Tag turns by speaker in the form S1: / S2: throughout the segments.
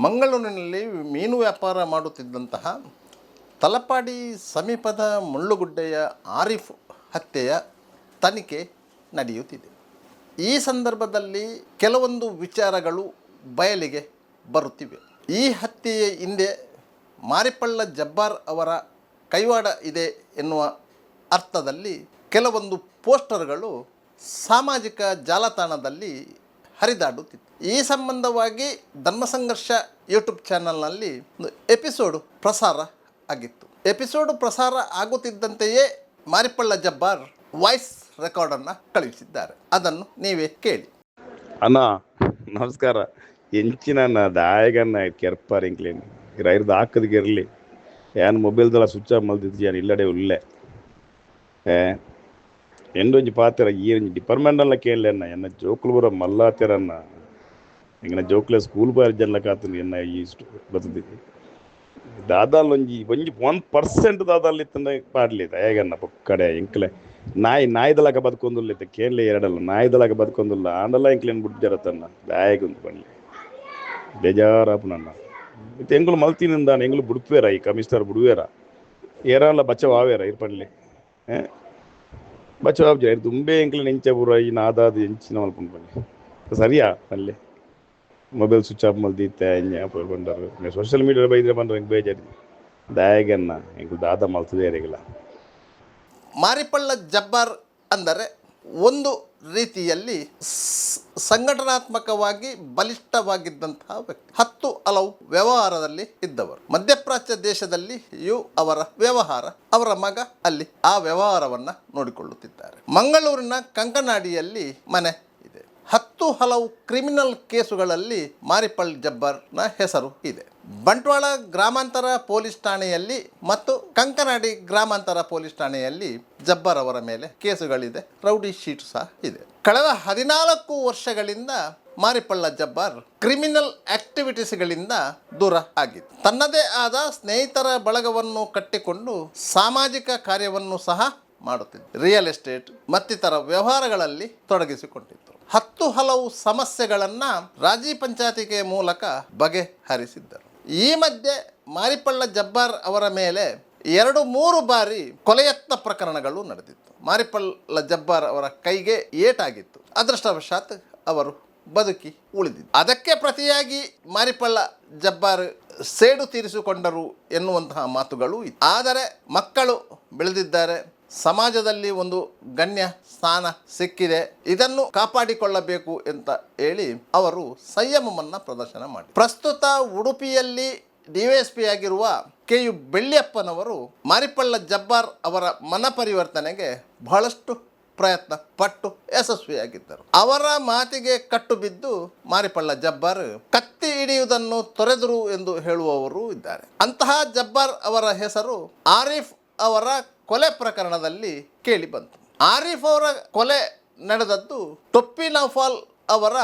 S1: ಮಂಗಳೂರಿನಲ್ಲಿ ಮೀನು ವ್ಯಾಪಾರ ಮಾಡುತ್ತಿದ್ದಂತಹ ತಲಪಾಡಿ ಸಮೀಪದ ಮುಳ್ಳುಗುಡ್ಡೆಯ ಆರಿಫ್ ಹತ್ಯೆಯ ತನಿಖೆ ನಡೆಯುತ್ತಿದೆ. ಈ ಸಂದರ್ಭದಲ್ಲಿ ಕೆಲವೊಂದು ವಿಚಾರಗಳು ಬಯಲಿಗೆ ಬರುತ್ತಿವೆ. ಈ ಹತ್ಯೆಯ ಹಿಂದೆ ಮಾರಿಪಳ್ಳ ಜಬ್ಬಾರ್ ಅವರ ಕೈವಾಡ ಇದೆ ಎನ್ನುವ ಅರ್ಥದಲ್ಲಿ ಕೆಲವೊಂದು ಪೋಸ್ಟರ್ಗಳು ಸಾಮಾಜಿಕ ಜಾಲತಾಣದಲ್ಲಿ ಹರಿದಾಡುತ್ತಿತ್ತು. ಈ ಸಂಬಂಧವಾಗಿ ಧರ್ಮಸಂಘರ್ಷ ಯೂಟ್ಯೂಬ್ ಚಾನಲ್ನಲ್ಲಿ ಒಂದು ಎಪಿಸೋಡು ಪ್ರಸಾರ ಆಗಿತ್ತು. ಎಪಿಸೋಡು ಪ್ರಸಾರ ಆಗುತ್ತಿದ್ದಂತೆಯೇ ಮಾರಿಪಳ್ಳ ಜಬ್ಬಾರ್ ವಾಯ್ಸ್ ರೆಕಾರ್ಡನ್ನು ಕಳುಹಿಸಿದ್ದಾರೆ. ಅದನ್ನು ನೀವೇ ಕೇಳಿ.
S2: ಅಣ್ಣ ನಮಸ್ಕಾರ. ಎಂಚಿನ ದಾಯಗನ್ನ ಕೆರ್ಪಾರ್ ಇಂಕ್ಲೇನ್ ಇರದು ಹಾಕದಿಗೆ ಇರಲಿ ಏನು ಮೊಬೈಲ್ದೆಲ್ಲ ಸ್ವಿಚ್ ಆಫ್ ಮಲ್ದಿದ್ದು ಏನು ಇಲ್ಲಡೆ ಉಳ್ಳೆ ಎಂಡೊಂಜಿ ಪಾತ್ರ ಈ ಡಿಪಾರ್ಟ್ಮೆಂಟಲ್ಲ ಕೇಳಣ್ಣ ಎನ್ನ ಜೋಕ್ಲು ಬರೋ ಮಲ್ಲಾತಿರನ್ನ ಎಂಗನ ಜೋಕ್ಲೆ ಸ್ಕೂಲ್ ಬಾರಿ ಜನ್ಲ ಕಾತನು ಎನ್ನ ಇಷ್ಟು ಬರ್ತದೆ ದಾದಾಲ್ ಒಂಜಿ 1% ದಾದಾಲ್ ಇತ್ತಂದ ಪಾಡ್ಲಿ ದಯಗನ್ನ ಪೊಕ್ಕಡೆ ಎಂಕ್ಲೆ ನಾಯಿದಲಾಗ ಬದುಕೊಂದುಲ್ಲ ಕೇಳಲೆ ಎರಡಲ್ಲ ನಾಯಿದಲಾಗ ಬದುಕೊಂದುಲ್ಲ ಆಂಡಲ್ಲ ಎಂಕ್ಲೇನ್ ಬಿಟ್ಟು ಜರತನ್ನ ದಾಯಗೊಂದು ಬನ್ನಿ ಬೇಜಾರಾಪು ನನ್ನ ಮತ್ತೆ ಎಂಗಳು ಮಲ್ತಿನಿಂದ ಎಂಗಳು ಬಿಡುತ್ತೇರ ಈ ಕಮಿಸ್ಟರ್ ಬಿಡುವೇರ ಏರಲ್ಲ ಬಚ್ಚವ ಆವೇರ ಇರ್ಪಡ್ಲಿ ಬಚ್ಚವ ಜರ ತುಂಬೆ ಎಂಕ್ಲೆ ನೆಂಚ ಬುರ ಈ ನಾದಾದ ಎಂಚಿನ ಮಲ್ಕೊಂಡು ಬನ್ನಿ ಸರಿಯಾ ಅಲ್ಲೇ ಮೊಬೈಲ್ ಸ್ವಿಚ್ ಆಫ್ ಮಲ್ದಿತ್ತೆ ಬಂದರು ಸೋಷಿಯಲ್ ಮೀಡಿಯಾ ಬೈದ್ರೆ ಬಂದ್ರೆ ಹೆಂಗೆ ಬೇಜಾರಿ ದಾಯಗನ್ನ ಹೆಂಗೆ ದಾದ ಮಲ್ತದೇ ಇರಗಿಲ್ಲ.
S1: ಮಾರಿಪಳ್ಳ ಜಬ್ಬಾರ್ ಅಂದರೆ ಒಂದು ರೀತಿಯಲ್ಲಿ ಸಂಘಟನಾತ್ಮಕವಾಗಿ ಬಲಿಷ್ಠವಾಗಿದ್ದಂತಹ ವ್ಯಕ್ತಿ. 10 ಹಲವು ವ್ಯವಹಾರದಲ್ಲಿ ಇದ್ದವರು. ಮಧ್ಯಪ್ರಾಚ್ಯ ದೇಶದಲ್ಲಿಯೂ ಅವರ ವ್ಯವಹಾರ, ಅವರ ಮಗ ಅಲ್ಲಿ ಆ ವ್ಯವಹಾರವನ್ನು ನೋಡಿಕೊಳ್ಳುತ್ತಿದ್ದಾರೆ. ಮಂಗಳೂರಿನ ಕಂಕನಾಡಿಯಲ್ಲಿ ಮನೆ ಇದೆ. 10 ಹಲವು ಕ್ರಿಮಿನಲ್ ಕೇಸುಗಳಲ್ಲಿ ಮಾರಿಪಳ್ಳ ಜಬ್ಬಾರ್ನ ಹೆಸರು ಇದೆ. ಬಂಟ್ವಾಳ ಗ್ರಾಮಾಂತರ ಪೊಲೀಸ್ ಠಾಣೆಯಲ್ಲಿ ಮತ್ತು ಕಂಕನಾಡಿ ಗ್ರಾಮಾಂತರ ಪೊಲೀಸ್ ಠಾಣೆಯಲ್ಲಿ ಜಬ್ಬಾರ್ ಅವರ ಮೇಲೆ ಕೇಸುಗಳಿದೆ. ರೌಡಿ ಶೀಟ್ ಸಹ ಇದೆ. ಕಳೆದ 14 ವರ್ಷಗಳಿಂದ ಮಾರಿಪಳ್ಳ ಜಬ್ಬಾರ್ ಕ್ರಿಮಿನಲ್ ಆಕ್ಟಿವಿಟೀಸ್ಗಳಿಂದ ದೂರ ಆಗಿತ್ತು. ತನ್ನದೇ ಆದ ಸ್ನೇಹಿತರ ಬಳಗವನ್ನು ಕಟ್ಟಿಕೊಂಡು ಸಾಮಾಜಿಕ ಕಾರ್ಯವನ್ನು ಸಹ ಮಾಡುತ್ತಿದ್ದರು. ರಿಯಲ್ ಎಸ್ಟೇಟ್ ಮತ್ತಿತರ ವ್ಯವಹಾರಗಳಲ್ಲಿ ತೊಡಗಿಸಿಕೊಂಡಿದ್ದರು. 10 ಹಲವು ಸಮಸ್ಯೆಗಳನ್ನು ರಾಜಿ ಪಂಚಾಯತಿಗೆ ಮೂಲಕ ಬಗೆಹರಿಸಿದ್ದರು. ಈ ಮಧ್ಯೆ ಮಾರಿಪಳ್ಳ ಜಬ್ಬಾರ್ ಅವರ ಮೇಲೆ 2-3 ಬಾರಿ ಕೊಲೆಯತ್ನ ಪ್ರಕರಣಗಳು ನಡೆದಿತ್ತು. ಮಾರಿಪಳ್ಳ ಜಬ್ಬಾರ್ ಅವರ ಕೈಗೆ ಏಟಾಗಿತ್ತು. ಅದೃಷ್ಟವಶಾತ್ ಅವರು ಬದುಕಿ ಉಳಿದಿದ್ದು. ಅದಕ್ಕೆ ಪ್ರತಿಯಾಗಿ ಮಾರಿಪಳ್ಳ ಜಬ್ಬಾರ್ ಸೇಡು ತೀರಿಸಿಕೊಂಡರು ಎನ್ನುವಂತಹ ಮಾತುಗಳು ಇತ್ತು. ಆದರೆ ಮಕ್ಕಳು ಬೆಳೆದಿದ್ದಾರೆ, ಸಮಾಜದಲ್ಲಿ ಒಂದು ಗಣ್ಯ ಸ್ಥಾನ ಸಿಕ್ಕಿದೆ, ಇದನ್ನು ಕಾಪಾಡಿಕೊಳ್ಳಬೇಕು ಅಂತ ಹೇಳಿ ಅವರು ಸಂಯಮವನ್ನು ಪ್ರದರ್ಶನ ಮಾಡಿ ಪ್ರಸ್ತುತ ಉಡುಪಿಯಲ್ಲಿ DYSP ಆಗಿರುವ KU ಬೆಳ್ಳಿಯಪ್ಪನವರು ಮಾರಿಪಳ್ಳ ಜಬ್ಬಾರ್ ಅವರ ಮನ ಪರಿವರ್ತನೆಗೆ ಬಹಳಷ್ಟು ಪ್ರಯತ್ನ ಪಟ್ಟು ಯಶಸ್ವಿಯಾಗಿದ್ದರು. ಅವರ ಮಾತಿಗೆ ಕಟ್ಟು ಬಿದ್ದು ಮಾರಿಪಳ್ಳ ಜಬ್ಬಾರ್ ಕತ್ತಿ ಹಿಡಿಯುವುದನ್ನು ತೊರೆದರು ಎಂದು ಹೇಳುವವರು ಇದ್ದಾರೆ. ಅಂತಹ ಜಬ್ಬಾರ್ ಅವರ ಹೆಸರು ಆರಿಫ್ ಅವರ ಕೊಲೆ ಪ್ರಕರಣದಲ್ಲಿ ಕೇಳಿ ಬಂತು. ಆರಿಫ್ ಅವರ ಕೊಲೆ ನಡೆದದ್ದು ಟೊಪ್ಪಿ ನೌಫಾಲ್ ಅವರ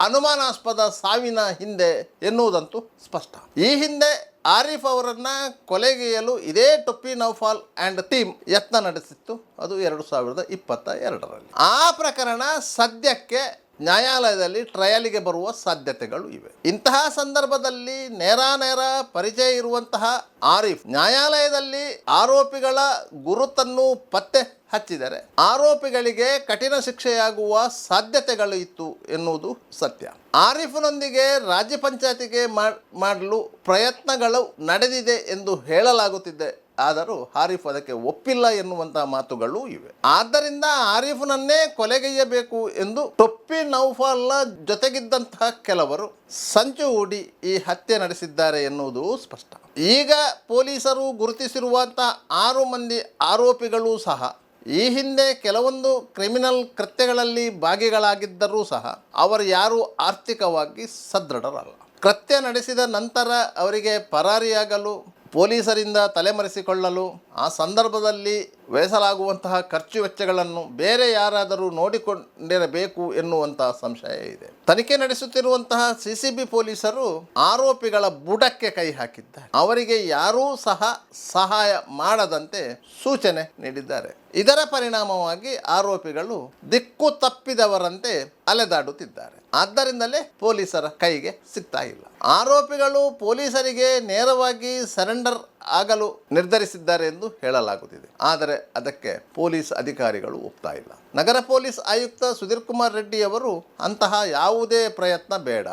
S1: ಅನುಮಾನಾಸ್ಪದ ಸಾವಿನ ಹಿಂದೆ ಎನ್ನುವುದಂತೂ ಸ್ಪಷ್ಟ. ಈ ಹಿಂದೆ ಆರಿಫ್ ಅವರನ್ನು ಕೊಲೆಗೈಯಲು ಇದೇ ಟೊಪ್ಪಿ ನೌಫಾಲ್ ಆ್ಯಂಡ್ ಟೀಮ್ ಯತ್ನ ನಡೆಸಿತ್ತು. ಅದು 2022ರಲ್ಲಿ. ಆ ಪ್ರಕರಣ ಸದ್ಯಕ್ಕೆ ನ್ಯಾಯಾಲಯದಲ್ಲಿ ಟ್ರಯಲಿಗೆ ಬರುವ ಸಾಧ್ಯತೆಗಳು ಇವೆ. ಇಂತಹ ಸಂದರ್ಭದಲ್ಲಿ ನೇರ ಪರಿಚಯ ಇರುವಂತಹ ಆರಿಫ್ ನ್ಯಾಯಾಲಯದಲ್ಲಿ ಆರೋಪಿಗಳ ಗುರುತನ್ನು ಪತ್ತೆ ಹಚ್ಚಿದರೆ ಆರೋಪಿಗಳಿಗೆ ಕಠಿಣ ಶಿಕ್ಷೆಯಾಗುವ ಸಾಧ್ಯತೆಗಳು ಇತ್ತು ಎನ್ನುವುದು ಸತ್ಯ. ಆರಿಫ್ನೊಂದಿಗೆ ರಾಜ್ಯ ಪಂಚಾಯತಿಗೆ ಮಾಡಲು ಪ್ರಯತ್ನಗಳು ನಡೆದಿದೆ ಎಂದು ಹೇಳಲಾಗುತ್ತಿದೆ. ಆದರೂ ಆರಿಫ್ ಅದಕ್ಕೆ ಒಪ್ಪಿಲ್ಲ ಎನ್ನುವಂಥ ಮಾತುಗಳು ಇವೆ. ಆದ್ದರಿಂದ ಆರಿಫ್ನನ್ನೇ ಕೊಲೆಗೈಯಬೇಕು ಎಂದು ಟೊಪ್ಪಿ ನೌಫಾಲ್ನ ಜೊತೆಗಿದ್ದಂತಹ ಕೆಲವರು ಸಂಚು ಹೂಡಿ ಈ ಹತ್ಯೆ ನಡೆಸಿದ್ದಾರೆ ಎನ್ನುವುದು ಸ್ಪಷ್ಟ. ಈಗ ಪೊಲೀಸರು ಗುರುತಿಸಿರುವಂಥ 6 ಮಂದಿ ಆರೋಪಿಗಳು ಸಹ ಈ ಹಿಂದೆ ಕೆಲವೊಂದು ಕ್ರಿಮಿನಲ್ ಕೃತ್ಯಗಳಲ್ಲಿ ಭಾಗಿಗಳಾಗಿದ್ದರೂ ಸಹ ಅವರು ಯಾರೂ ಆರ್ಥಿಕವಾಗಿ ಸದೃಢರಲ್ಲ. ಕೃತ್ಯ ನಡೆಸಿದ ನಂತರ ಅವರಿಗೆ ಪರಾರಿಯಾಗಲು, ಪೊಲೀಸರಿಂದ ತಲೆಮರೆಸಿಕೊಳ್ಳಲು, ಆ ಸಂದರ್ಭದಲ್ಲಿ ವಹಿಸಲಾಗುವಂತಹ ಖರ್ಚು ವೆಚ್ಚಗಳನ್ನು ಬೇರೆ ಯಾರಾದರೂ ನೋಡಿಕೊಂಡಿರಬೇಕು ಎನ್ನುವಂತಹ ಸಂಶಯ ಇದೆ. ತನಿಖೆ ನಡೆಸುತ್ತಿರುವಂತಹ ಸಿಸಿಬಿ ಪೊಲೀಸರು ಆರೋಪಿಗಳ ಬುಡಕ್ಕೆ ಕೈ ಹಾಕಿದ್ದಾರೆ. ಅವರಿಗೆ ಯಾರೂ ಸಹ ಸಹಾಯ ಮಾಡದಂತೆ ಸೂಚನೆ ನೀಡಿದ್ದಾರೆ. ಇದರ ಪರಿಣಾಮವಾಗಿ ಆರೋಪಿಗಳು ದಿಕ್ಕು ತಪ್ಪಿದವರಂತೆ ಅಲೆದಾಡುತ್ತಿದ್ದಾರೆ. ಆದ್ದರಿಂದಲೇ ಪೊಲೀಸರ ಕೈಗೆ ಸಿಗ್ತಾ ಇಲ್ಲ. ಆರೋಪಿಗಳು ಪೊಲೀಸರಿಗೆ ನೇರವಾಗಿ ಸರೆಂಡರ್ ಆಗಲು ನಿರ್ಧರಿಸಿದ್ದಾರೆ ಎಂದು ಹೇಳಲಾಗುತ್ತಿದೆ. ಆದರೆ ಅದಕ್ಕೆ ಪೊಲೀಸ್ ಅಧಿಕಾರಿಗಳು ಒಪ್ತಾ ಇಲ್ಲ. ನಗರ ಪೊಲೀಸ್ ಆಯುಕ್ತ ಸುಧೀರ್ ಕುಮಾರ್ ರೆಡ್ಡಿ ಅವರು ಅಂತಹ ಯಾವುದೇ ಪ್ರಯತ್ನ ಬೇಡ,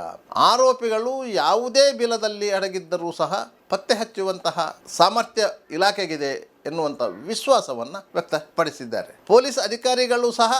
S1: ಆರೋಪಿಗಳು ಯಾವುದೇ ಬಿಲದಲ್ಲಿ ಅಡಗಿದ್ದರೂ ಸಹ ಪತ್ತೆ ಹಚ್ಚುವಂತಹ ಸಾಮರ್ಥ್ಯ ಇಲಾಖೆಗಿದೆ ಎನ್ನುವಂಥ ವಿಶ್ವಾಸವನ್ನು ವ್ಯಕ್ತಪಡಿಸಿದ್ದಾರೆ. ಪೊಲೀಸ್ ಅಧಿಕಾರಿಗಳು ಸಹ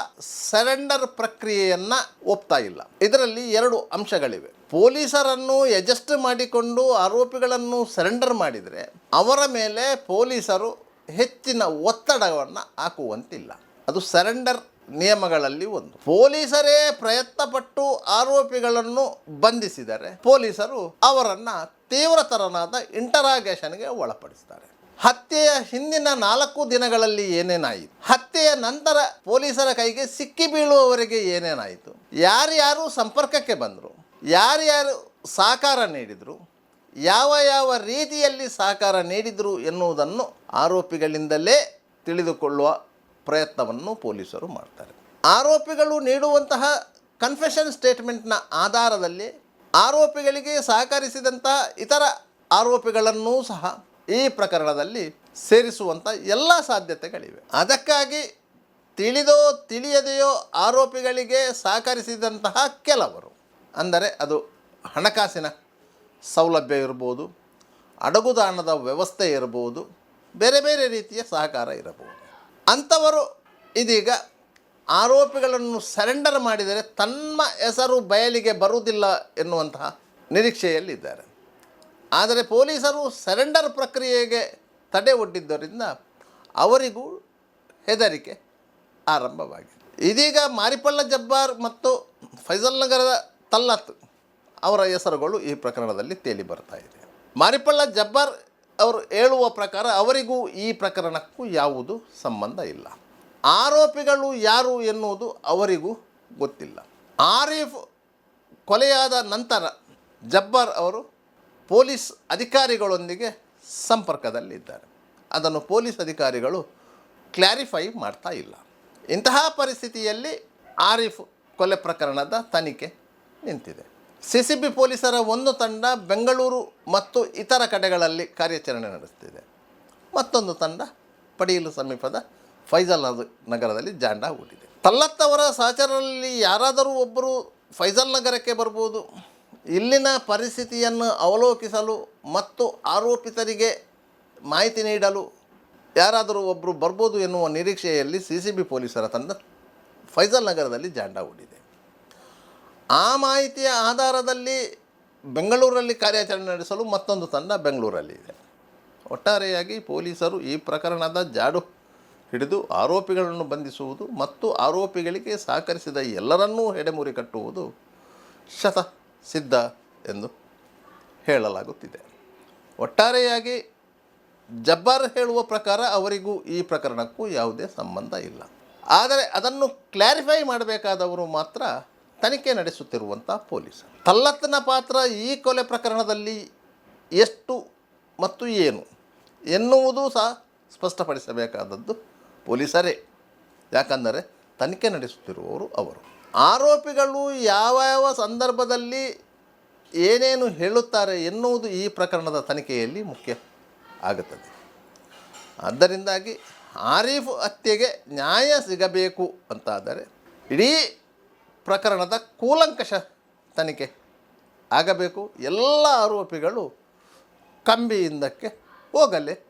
S1: ಸರೆಂಡರ್ ಪ್ರಕ್ರಿಯೆಯನ್ನ ಒಪ್ತಾ ಇಲ್ಲ. ಇದರಲ್ಲಿ ಎರಡು ಅಂಶಗಳಿವೆ. ಪೊಲೀಸರನ್ನು ಅಡ್ಜಸ್ಟ್ ಮಾಡಿಕೊಂಡು ಆರೋಪಿಗಳನ್ನು ಸರೆಂಡರ್ ಮಾಡಿದರೆ ಅವರ ಮೇಲೆ ಪೊಲೀಸರು ಹೆಚ್ಚಿನ ಒತ್ತಡವನ್ನು ಹಾಕುವಂತಿಲ್ಲ. ಅದು ಸರೆಂಡರ್ ನಿಯಮಗಳಲ್ಲಿ ಒಂದು. ಪೊಲೀಸರೇ ಪ್ರಯತ್ನಪಟ್ಟು ಆರೋಪಿಗಳನ್ನು ಬಂಧಿಸಿದರೆ ಪೊಲೀಸರು ಅವರನ್ನು ತೀವ್ರತರನಾದ ಇಂಟರಾಗೇಷನ್ಗೆ ಒಳಪಡಿಸ್ತಾರೆ. ಹತ್ಯೆಯ ಹಿಂದಿನ 4 ದಿನಗಳಲ್ಲಿ ಏನೇನಾಯಿತು, ಹತ್ಯೆಯ ನಂತರ ಪೊಲೀಸರ ಕೈಗೆ ಸಿಕ್ಕಿ ಬೀಳುವವರೆಗೆ ಏನೇನಾಯಿತು, ಯಾರ್ಯಾರು ಸಂಪರ್ಕಕ್ಕೆ ಬಂದರು, ಯಾರ್ಯಾರು ಸಹಕಾರ ನೀಡಿದರು, ಯಾವ ಯಾವ ರೀತಿಯಲ್ಲಿ ಸಹಕಾರ ನೀಡಿದರು ಎನ್ನುವುದನ್ನು ಆರೋಪಿಗಳಿಂದಲೇ ತಿಳಿದುಕೊಳ್ಳುವ ಪ್ರಯತ್ನವನ್ನು ಪೊಲೀಸರು ಮಾಡ್ತಾರೆ. ಆರೋಪಿಗಳು ನೀಡುವಂತಹ ಕನ್ಫೆಷನ್ ಸ್ಟೇಟ್ಮೆಂಟ್ನ ಆಧಾರದಲ್ಲಿ ಆರೋಪಿಗಳಿಗೆ ಸಹಕರಿಸಿದಂತಹ ಇತರ ಆರೋಪಿಗಳನ್ನೂ ಸಹ ಈ ಪ್ರಕರಣದಲ್ಲಿ ಸೇರಿಸುವಂಥ ಎಲ್ಲ ಸಾಧ್ಯತೆಗಳಿವೆ. ಅದಕ್ಕಾಗಿ ತಿಳಿದೋ ತಿಳಿಯದೆಯೋ ಆರೋಪಿಗಳಿಗೆ ಸಹಕರಿಸಿದಂತಹ ಕೆಲವರು, ಅಂದರೆ ಅದು ಹಣಕಾಸಿನ ಸೌಲಭ್ಯ ಇರ್ಬೋದು, ಅಡಗುದಾಣದ ವ್ಯವಸ್ಥೆ ಇರ್ಬೋದು, ಬೇರೆ ಬೇರೆ ರೀತಿಯ ಸಹಕಾರ ಇರಬಹುದು. ಅಂಥವರು ಇದೀಗ ಆರೋಪಿಗಳನ್ನು ಸರೆಂಡರ್ ಮಾಡಿದರೆ ತಮ್ಮ ಹೆಸರು ಬಯಲಿಗೆ ಬರುವುದಿಲ್ಲ ಎನ್ನುವಂತಹ ನಿರೀಕ್ಷೆಯಲ್ಲಿದ್ದಾರೆ. ಆದರೆ ಪೊಲೀಸರು ಸರೆಂಡರ್ ಪ್ರಕ್ರಿಯೆಗೆ ತಡೆ ಒಡ್ಡಿದ್ದರಿಂದ ಅವರಿಗೂ ಹೆದರಿಕೆ ಆರಂಭವಾಗಿದೆ. ಇದೀಗ ಮಾರಿಪಳ್ಳ ಜಬ್ಬಾರ್ ಮತ್ತು ಫೈಜಲ್ ನಗರದ ತಲ್ಲತ್ ಅವರ ಹೆಸರುಗಳು ಈ ಪ್ರಕರಣದಲ್ಲಿ ತೇಲಿ ಬರ್ತಾ ಇದೆ. ಮಾರಿಪಳ್ಳ ಜಬ್ಬಾರ್ ಅವರು ಹೇಳುವ ಪ್ರಕಾರ ಅವರಿಗೂ ಈ ಪ್ರಕರಣಕ್ಕೂ ಯಾವುದೂ ಸಂಬಂಧ ಇಲ್ಲ. ಆರೋಪಿಗಳು ಯಾರು ಎನ್ನುವುದು ಅವರಿಗೂ ಗೊತ್ತಿಲ್ಲ. ಆರೀಫ್ ಕೊಲೆಯಾದ ನಂತರ ಜಬ್ಬಾರ್ ಅವರು ಪೊಲೀಸ್ ಅಧಿಕಾರಿಗಳೊಂದಿಗೆ ಸಂಪರ್ಕದಲ್ಲಿದ್ದಾರೆ. ಅದನ್ನು ಪೊಲೀಸ್ ಅಧಿಕಾರಿಗಳು ಕ್ಲಾರಿಫೈ ಮಾಡ್ತಾ ಇಲ್ಲ. ಇಂತಹ ಪರಿಸ್ಥಿತಿಯಲ್ಲಿ ಆರೀಫ್ ಕೊಲೆ ಪ್ರಕರಣದ ತನಿಖೆ ನಿಂತಿದೆ. ಸಿಸಿಬಿ ಪೊಲೀಸರ ಒಂದು ತಂಡ ಬೆಂಗಳೂರು ಮತ್ತು ಇತರ ಕಡೆಗಳಲ್ಲಿ ಕಾರ್ಯಾಚರಣೆ ನಡೆಸ್ತಿದೆ. ಮತ್ತೊಂದು ತಂಡ ಪಡೀಲು ಸಮೀಪದ ಫೈಜಲ್ ನಗರದಲ್ಲಿ ಜಾಂಡ ಹೂಡಿದೆ. ತಲ್ಲತ್ ಅವರ ಸಹಚರರಲ್ಲಿ ಯಾರಾದರೂ ಒಬ್ಬರು ಫೈಜಲ್ ನಗರಕ್ಕೆ ಬರ್ಬೋದು. ಇಲ್ಲಿನ ಪರಿಸ್ಥಿತಿಯನ್ನು ಅವಲೋಕಿಸಲು ಮತ್ತು ಆರೋಪಿತರಿಗೆ ಮಾಹಿತಿ ನೀಡಲು ಯಾರಾದರೂ ಒಬ್ಬರು ಬರ್ಬೋದು ಎನ್ನುವ ನಿರೀಕ್ಷೆಯಲ್ಲಿ ಸಿಸಿಬಿ ಪೊಲೀಸರ ತಂಡ ಫೈಜಲ್ ನಗರದಲ್ಲಿ ಜಾಂಡ ಹೂಡಿದೆ. ಆ ಮಾಹಿತಿಯ ಆಧಾರದಲ್ಲಿ ಬೆಂಗಳೂರಲ್ಲಿ ಕಾರ್ಯಾಚರಣೆ ನಡೆಸಲು ಮತ್ತೊಂದು ತಂಡ ಬೆಂಗಳೂರಲ್ಲಿ ಇದೆ. ಒಟ್ಟಾರೆಯಾಗಿ ಪೊಲೀಸರು ಈ ಪ್ರಕರಣದ ಜಾಡು ಹಿಡಿದು ಆರೋಪಿಗಳನ್ನು ಬಂಧಿಸುವುದು ಮತ್ತು ಆರೋಪಿಗಳಿಗೆ ಸಹಕರಿಸಿದ ಎಲ್ಲರನ್ನೂ ಎಡೆಮುರಿ ಕಟ್ಟುವುದು ಶತಸಿದ್ಧ ಎಂದು ಹೇಳಲಾಗುತ್ತಿದೆ. ಒಟ್ಟಾರೆಯಾಗಿ ಜಬ್ಬಾರ್ ಹೇಳುವ ಪ್ರಕಾರ ಅವರಿಗೂ ಈ ಪ್ರಕರಣಕ್ಕೂ ಯಾವುದೇ ಸಂಬಂಧ ಇಲ್ಲ. ಆದರೆ ಅದನ್ನು ಕ್ಲಾರಿಫೈ ಮಾಡಬೇಕಾದವರು ಮಾತ್ರ ತನಿಖೆ ನಡೆಸುತ್ತಿರುವಂಥ ಪೊಲೀಸರು. ತಲ್ಲತ್ನ ಪಾತ್ರ ಈ ಕೊಲೆ ಪ್ರಕರಣದಲ್ಲಿ ಎಷ್ಟು ಮತ್ತು ಏನು ಎನ್ನುವುದು ಸಹ ಸ್ಪಷ್ಟಪಡಿಸಬೇಕಾದದ್ದು ಪೊಲೀಸರೇ. ಯಾಕಂದರೆ ತನಿಖೆ ನಡೆಸುತ್ತಿರುವವರು ಅವರು. ಆರೋಪಿಗಳು ಯಾವ ಯಾವ ಸಂದರ್ಭದಲ್ಲಿ ಏನೇನು ಹೇಳುತ್ತಾರೆ ಎನ್ನುವುದು ಈ ಪ್ರಕರಣದ ತನಿಖೆಯಲ್ಲಿ ಮುಖ್ಯ ಆಗುತ್ತದೆ. ಆದ್ದರಿಂದಾಗಿ ಆರೀಫ್ ಹತ್ಯೆಗೆ ನ್ಯಾಯ ಸಿಗಬೇಕು ಅಂತಾದರೆ ಇಡೀ ಪ್ರಕರಣದ ಕೂಲಂಕಷ ತನಿಖೆ ಆಗಬೇಕು. ಎಲ್ಲ ಆರೋಪಿಗಳು ಕಂಬಿಯಿಂದಕ್ಕೆ ಹೋಗಲೇಬೇಕು.